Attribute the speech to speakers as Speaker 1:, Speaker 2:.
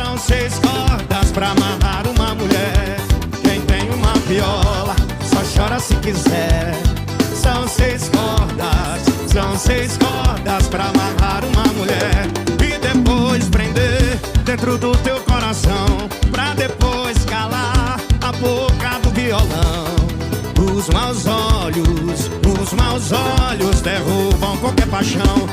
Speaker 1: São 6 cordas pra amarrar uma mulher. Quem tem uma viola só chora se quiser. São 6 cordas pra amarrar uma mulher. E depois prender dentro do teu coração, pra depois calar a boca do violão. Os maus olhos derrubam qualquer paixão.